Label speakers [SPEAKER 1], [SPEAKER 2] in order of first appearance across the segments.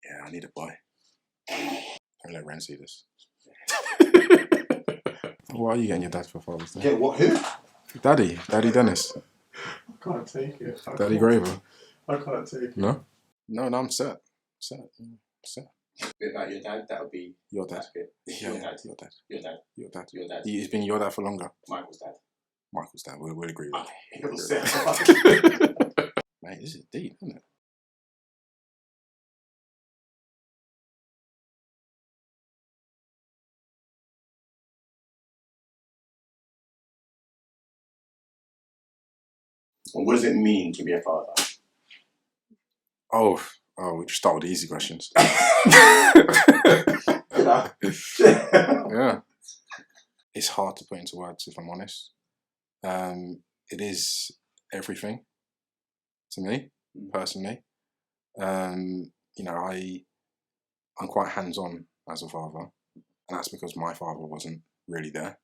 [SPEAKER 1] Yeah, I need a boy. Don't let Ren see this. What are you getting your dad for Father's Day?
[SPEAKER 2] Get what? Who?
[SPEAKER 1] Daddy Dennis.
[SPEAKER 2] I can't take it.
[SPEAKER 1] Daddy Graver.
[SPEAKER 2] I can't take it.
[SPEAKER 1] No, I'm set. Set.
[SPEAKER 2] Bit like your dad, that would be
[SPEAKER 1] Your dad.
[SPEAKER 2] Yeah,
[SPEAKER 1] Your dad.
[SPEAKER 2] Your dad.
[SPEAKER 1] Your dad.
[SPEAKER 2] Your dad.
[SPEAKER 1] He's been your dad for longer.
[SPEAKER 2] Michael's dad.
[SPEAKER 1] Michael's dad. We'll agree with
[SPEAKER 2] He'll
[SPEAKER 1] that. Mate, this is deep, isn't it?
[SPEAKER 2] What does it mean to be a father?
[SPEAKER 1] Oh, we just start with the easy questions. Yeah. It's hard to put into words, if I'm honest. It is everything to me, personally. I'm quite hands-on as a father, and that's because my father wasn't really there.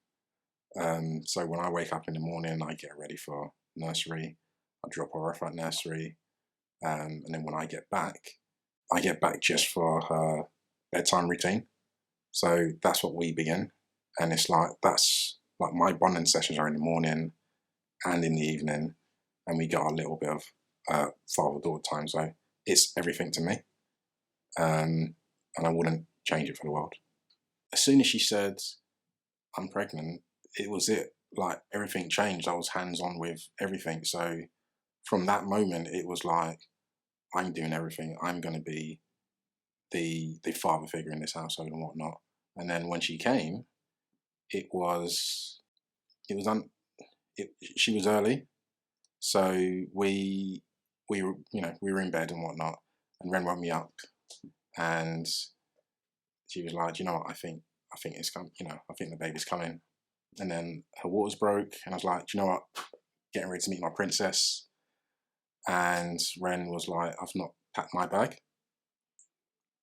[SPEAKER 1] So when I wake up in the morning, I get ready for nursery, I drop her off at nursery, and then when I get back just for her bedtime routine. So that's what we begin, and that's like my bonding sessions are in the morning and in the evening, and we get our little bit of father-daughter time. So it's everything to me, and I wouldn't change it for the world. As soon as she said, I'm pregnant, it was it. Like, everything changed. I was hands-on with everything. So from that moment, it was like, I'm doing everything. I'm going to be the father figure in this household and whatnot. And then when she came, she was early. So we were in bed and whatnot, and Ren woke me up, and she was like, you know what, I think it's coming, I think the baby's coming. And then her waters broke, and I was like, you know what, getting ready to meet my princess. And Ren was like, I've not packed my bag.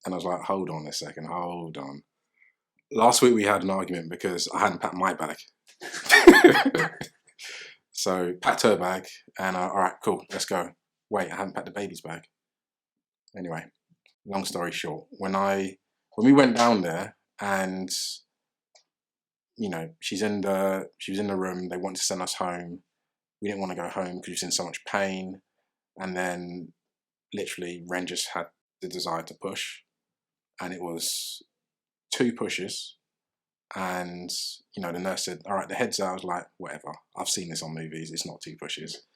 [SPEAKER 1] And I was like, hold on a second, hold on. Last week we had an argument because I hadn't packed my bag. So packed her bag, and all right, cool, let's go. Wait, I haven't packed the baby's bag. Anyway, long story short, when we went down there, and she was in the room. They wanted to send us home. We didn't want to go home because she was in so much pain. And then, literally, Ren just had the desire to push, and it was 2 pushes. And the nurse said, "All right, the head's out." I was like, "Whatever. I've seen this on movies. It's not 2 pushes."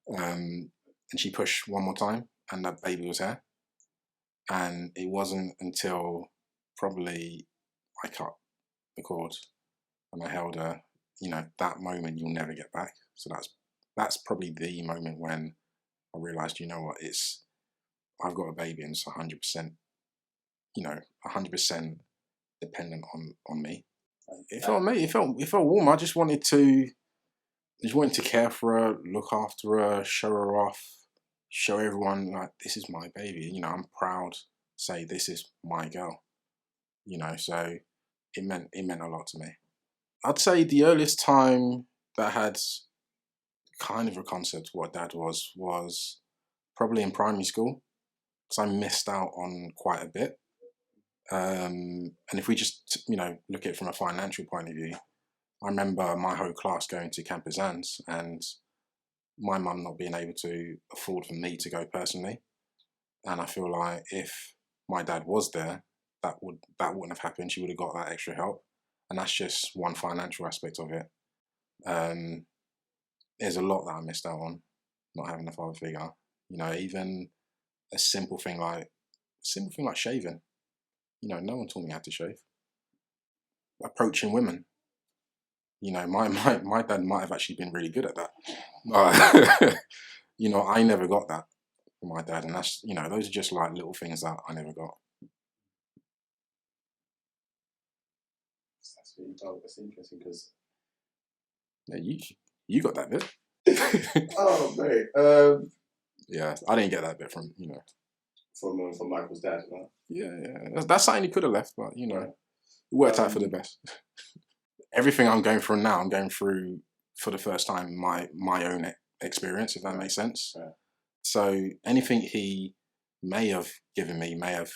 [SPEAKER 1] And she pushed one more time, and the baby was there. And it wasn't until probably I cut the cord and I held her. That moment you'll never get back. So that's probably the moment when I realised, you know what, I've got a baby, and it's 100%, 100% dependent on me. It felt warm. I just wanted to care for her, look after her, show her off, show everyone, like, this is my baby. I'm proud to say this is my girl. So it meant a lot to me. I'd say the earliest time that I had kind of a concept of what dad was probably in primary school, because I missed out on quite a bit. And if we just look at it from a financial point of view, I remember my whole class going to Camp Azans and my mum not being able to afford for me to go personally. And I feel like if my dad was there, that wouldn't have happened. She would have got that extra help. And that's just one financial aspect of it. There's a lot that I missed out on not having a father figure. Even a simple thing like shaving. No one taught me how to shave. Approaching women. My dad might have actually been really good at that. I never got that from my dad, and that's those are just like little things that I never got.
[SPEAKER 2] That's really dope. That's interesting because
[SPEAKER 1] you got that bit.
[SPEAKER 2] Oh mate.
[SPEAKER 1] Yeah, I didn't get that bit from
[SPEAKER 2] from Michael's dad. No?
[SPEAKER 1] Yeah. That's something he could have left, but it worked out for the best. Everything I'm going through now, I'm going through for the first time my own experience, if that makes sense. Yeah. So anything he may have given me, may have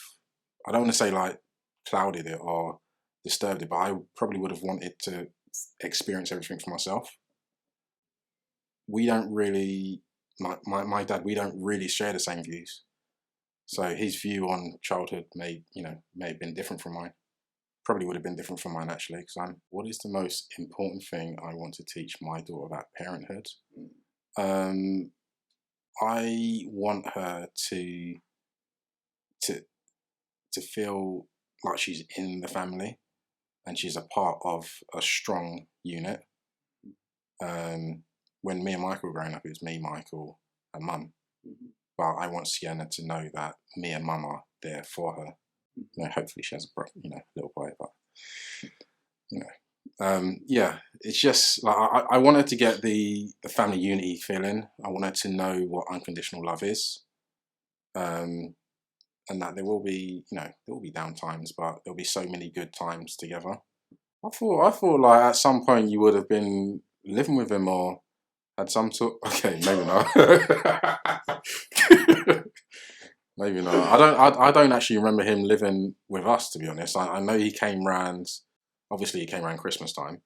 [SPEAKER 1] I don't want to say like clouded it or disturbed it, but I probably would have wanted to experience everything for myself. We don't really, my dad, we don't really share the same views. So his view on childhood may have been different from mine. Probably would have been different from mine actually. Because what is the most important thing I want to teach my daughter about parenthood? I want her to to feel like she's in the family and she's a part of a strong unit. When me and Michael were growing up, it was me, Michael, and Mum. But I want Sienna to know that me and Mum are there for her. Hopefully she has a little boy, but yeah, it's just like I want her to get the family unity feeling. I want her to know what unconditional love is, and that there will be down times, but there'll be so many good times together. I thought like at some point you would have been living with him or had some sort. Okay, maybe not. Maybe not. I don't actually remember him living with us, to be honest. I know he came round. Obviously, he came around Christmas time.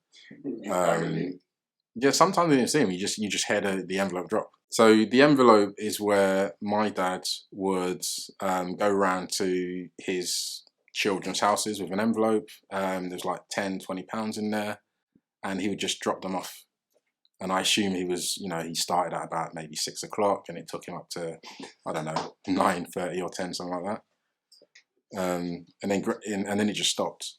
[SPEAKER 1] Yeah, sometimes I didn't see him. You just hear the envelope drop. So the envelope is where my dad would go around to his children's houses with an envelope. There's like 10, 20 pounds in there, and he would just drop them off. And I assume he started at about maybe 6 o'clock, and it took him up to, I don't know, 9:30 or 10, something like that. And then it just stopped.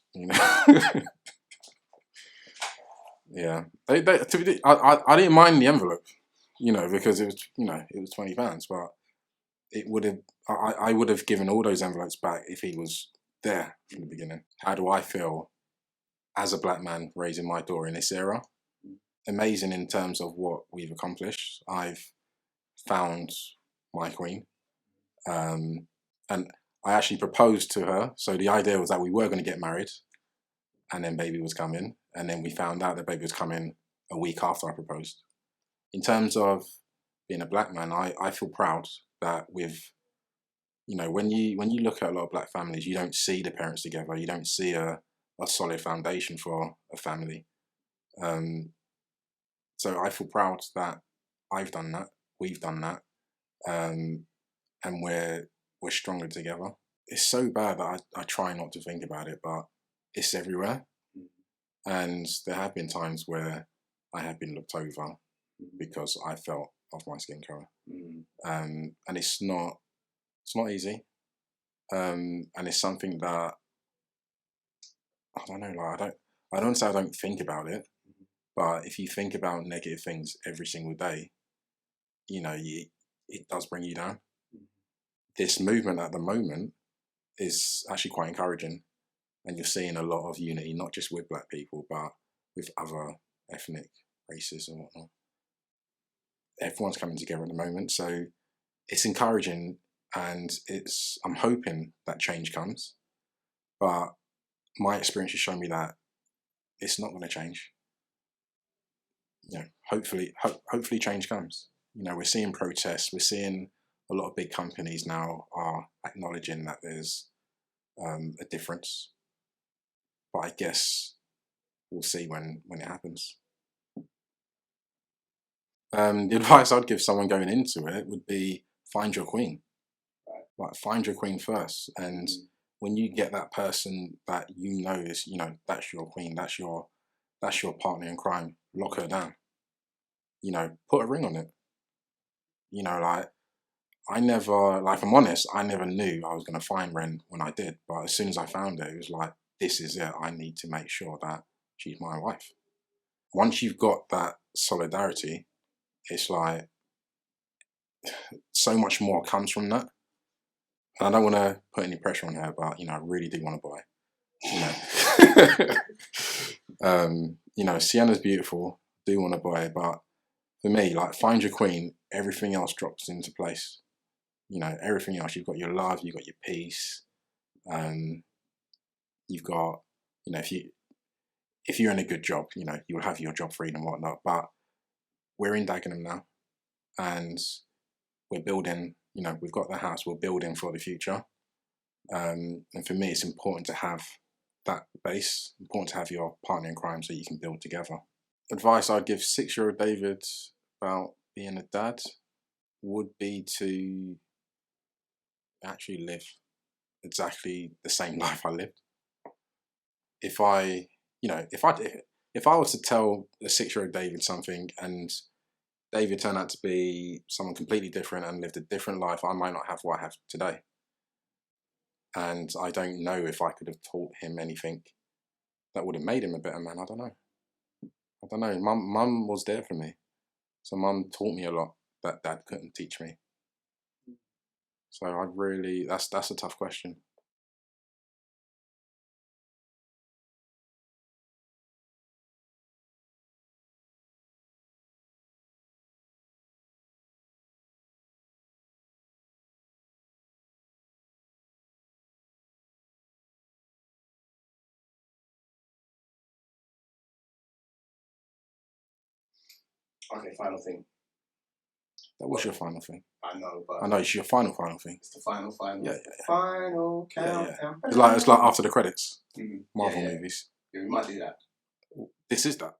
[SPEAKER 1] Yeah, I didn't mind the envelope, because it was £20, but it would have I would have given all those envelopes back if he was there from the beginning. How do I feel as a black man raising my daughter in this era? Amazing in terms of what we've accomplished. I've found my queen, and I actually proposed to her. So the idea was that we were going to get married, and then baby was coming, and then we found out that baby was coming a week after I proposed. In terms of being a black man, I feel proud that when you look at a lot of black families, you don't see the parents together. You don't see a solid foundation for a family. So I feel proud that I've done that, we've done that, and we're stronger together. It's so bad that I try not to think about it, but it's everywhere. And there have been times where I have been looked over because I felt of my skin color, and it's not easy, and it's something that I don't know. Like I don't say I don't think about it, but if you think about negative things every single day, it does bring you down. This movement at the moment is actually quite encouraging, and you're seeing a lot of unity, not just with black people, but with other ethnic races and whatnot. Everyone's coming together at the moment, so it's encouraging, and I'm hoping that change comes, but my experience has shown me that it's not going to change. Hopefully change comes. We're seeing protests. We're seeing a lot of big companies now are acknowledging that there's a difference. But I guess we'll see when it happens. The advice I'd give someone going into it would be find your queen. Like find your queen first, and when you get that person that is, that's your queen, that's your partner in crime, lock her down. Put a ring on it. Like I never, like if I'm honest, I never knew I was going to find Ren when I did. But as soon as I found it, it was like, this is it. I need to make sure that she's my wife. Once you've got that solidarity, it's like so much more comes from that. And I don't want to put any pressure on her, but I really do want a boy. Sienna's beautiful. Do want a boy, but for me, like find your queen. Everything else drops into place. Everything else. You've got your love. You've got your peace. You've got, if you're in a good job, you'll have your job freedom and whatnot. But we're in Dagenham now, and we're building. We've got the house. We're building for the future. And for me, it's important to have that base, important to have your partner in crime so you can build together. Advice I'd give 6-year-old David about being a dad would be to actually live exactly the same life I lived. If I, if I was to tell a 6-year-old David something and David turned out to be someone completely different and lived a different life, I might not have what I have today. And I don't know if I could have taught him anything that would have made him a better man. I don't know. Mum was there for me. So mum taught me a lot that dad couldn't teach me. So that's a tough question.
[SPEAKER 2] Okay, final thing.
[SPEAKER 1] That was your final thing.
[SPEAKER 2] I know, but
[SPEAKER 1] I know it's your final thing.
[SPEAKER 2] it's the final.
[SPEAKER 1] Yeah.
[SPEAKER 2] Final
[SPEAKER 1] Yeah.
[SPEAKER 2] countdown.
[SPEAKER 1] It's like after the credits,
[SPEAKER 2] Mhm.
[SPEAKER 1] Marvel
[SPEAKER 2] Yeah.
[SPEAKER 1] movies.
[SPEAKER 2] Yeah, we might do that.
[SPEAKER 1] This is that.